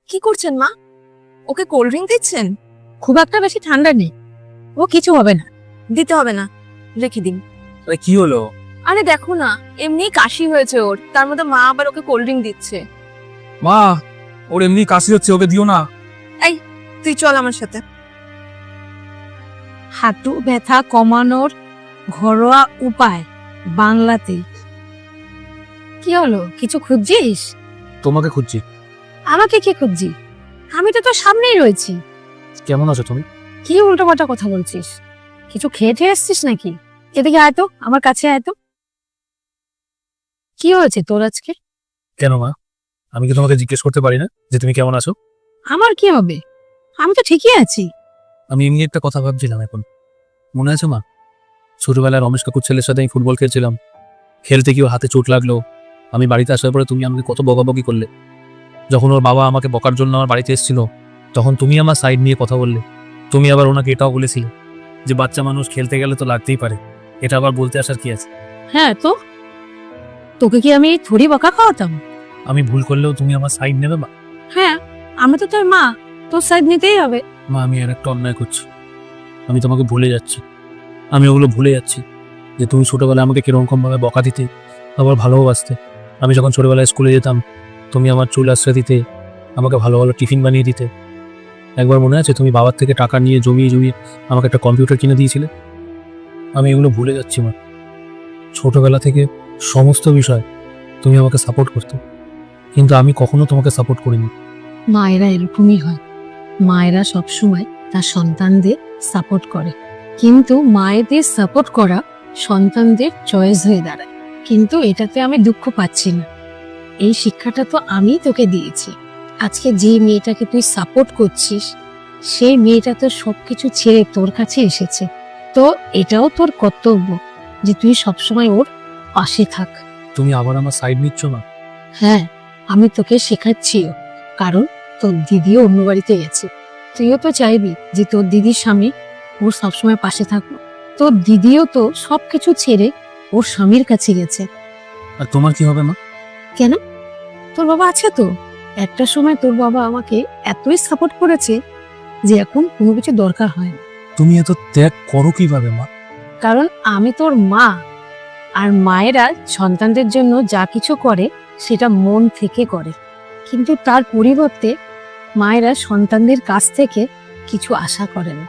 কি করছেন মা? ওকে কোল্ড ড্রিঙ্ক দিচ্ছেন? খুব একটা বেশি ঠান্ডা নেই, ও কিছু হবে না। দিতে হবে না, রেখে দিন। আরে কি হলো? আরে দেখো না, এমনি কাশি হয়েছে ওর, তার মধ্যে মা আবার ওকে কোল্ড ড্রিঙ্ক দিচ্ছে। মা, ওর এমনি কাশি হচ্ছে, ওকে দিও না। তুই চল আমার সাথে। হাঁটু ব্যথা কমানোর ঘরোয়া উপায় বাংলাতে। কি হলো, কিছু খুঁজছিস? তোমাকে খুঁজছি। আমাকে কি খুঁজছি? আমি তো তোর সামনেই রয়েছি। কেমন আছো তুমি? কি উল্টোপাল্টা কথা বলছিস? কিছু খেয়ে ঠেয়ে এসছিস নাকি? এদিকে আয় তো, আমার কাছে আয় তো। কি হয়েছে তোর আজকে? কেন মা, আমি কি তোমাকে জিজ্ঞেস করতে পারি না যে তুমি কেমন আছো? আমার কি হবে, আমি তো ঠিকই আছি। আমি এমনি একটা কথা ভাবছিলাম এখন। মনে আছে মা, ছোটবেলায় রমেশ কাকুর ছেলের সাথে আমি ফুটবল খেলছিলাম। খেলতে গিয়ে ওর হাতে চোট লাগলো। আমি বাড়িতে আসার পরে তুমি আমাকে কত বকাবকি করলে। যখন ওর বাবা আমাকে বকার জন্য আমার বাড়িতে এসেছিল, তখন তুমি আমার সাইড নিয়ে কথা বললে। তুমি আবার ওনাকে এটাও বলেছিলে যে বাচ্চা মানুষ খেলতে গেলে তো লাগতেই পারে, এটা আবার বলতে আসার কি আছে? হ্যাঁ তো, তোকে কি আমি থোড়ি বকা খাওয়াতাম? আমি ভুল করলেও তুমি আমার সাইড নেবে মা? হ্যাঁ, আমি তো তোর মা, তোর সাইড নিতেই হবে। মা, আমি আর একটা অন্যায় করছি। আমি তোমাকে ভুলে যাচ্ছি, আমি ওগুলো ভুলে যাচ্ছি যে তুমি ছোটবেলায় আমাকে কিরকম ভাবে বকা দিতে, আবার ভালোবাসতে। আমি যখন ছোটবেলায় স্কুলে যেতাম, তুমি আমার চুল আশ্রয় দিতে, আমাকে ভালো ভালো টিফিন বানিয়ে দিতে। একবার মনে আছে তুমি বাবার থেকে টাকা নিয়ে জমিয়ে জমিয়ে আমাকে একটা কম্পিউটার কিনে দিয়েছিলে? আমি এগুলো ভুলে যাচ্ছি মা। ছোটবেলা থেকে সমস্ত বিষয় তুমি আমাকে সাপোর্ট করতে, কিন্তু আমি কখনো তোমাকে সাপোর্ট করিনি। মায়েরা এরকমই হয়, মায়েরা সবসময় তার সন্তানদের সাপোর্ট করে, কিন্তু মায়েদের সাপোর্ট করা সন্তানদের চয়েস হয়ে দাঁড়ায়। কিন্তু এটাতে আমি দুঃখ পাচ্ছি না, এই শিক্ষাটা তো আমি তোকে দিয়েছি। আজকে যে মেয়েটাকে তুই সাপোর্ট করছিস, সেই মেয়েটা তো সবকিছু ছেড়ে তোর কাছে এসেছে। তো এটাও তোর কর্তব্য যে তুই সবসময় ওর পাশে থাক। তুমি আবার আমার সাইড নিচ্ছ না? হ্যাঁ, আমি তোকে শেখাচ্ছিও, কারণ তোর দিদিও অন্য বাড়িতে গেছে। তুইও তো চাইবি যে তোর দিদির স্বামী ওর সবসময় পাশে থাকবো। তোর দিদিও তো সবকিছু ছেড়ে ওর স্বামীর কাছে গেছে। আর তোমার কি হবে মা? কেন, তোর বাবা আছে তো। একটা সময় তোর বাবা আমাকে এতই সাপোর্ট করেছে যে এখন কোনো কিছু দরকার হয় না। তুমি এত ত্যাগ করো কিভাবে মা? কারণ আমি তোর মা, আর মায়েরা সন্তানদের জন্য যা কিছু করে সেটা মন থেকে করে, কিন্তু তার পরিবর্তে মায়েরা সন্তানদের কাছ থেকে কিছু আশা করে না।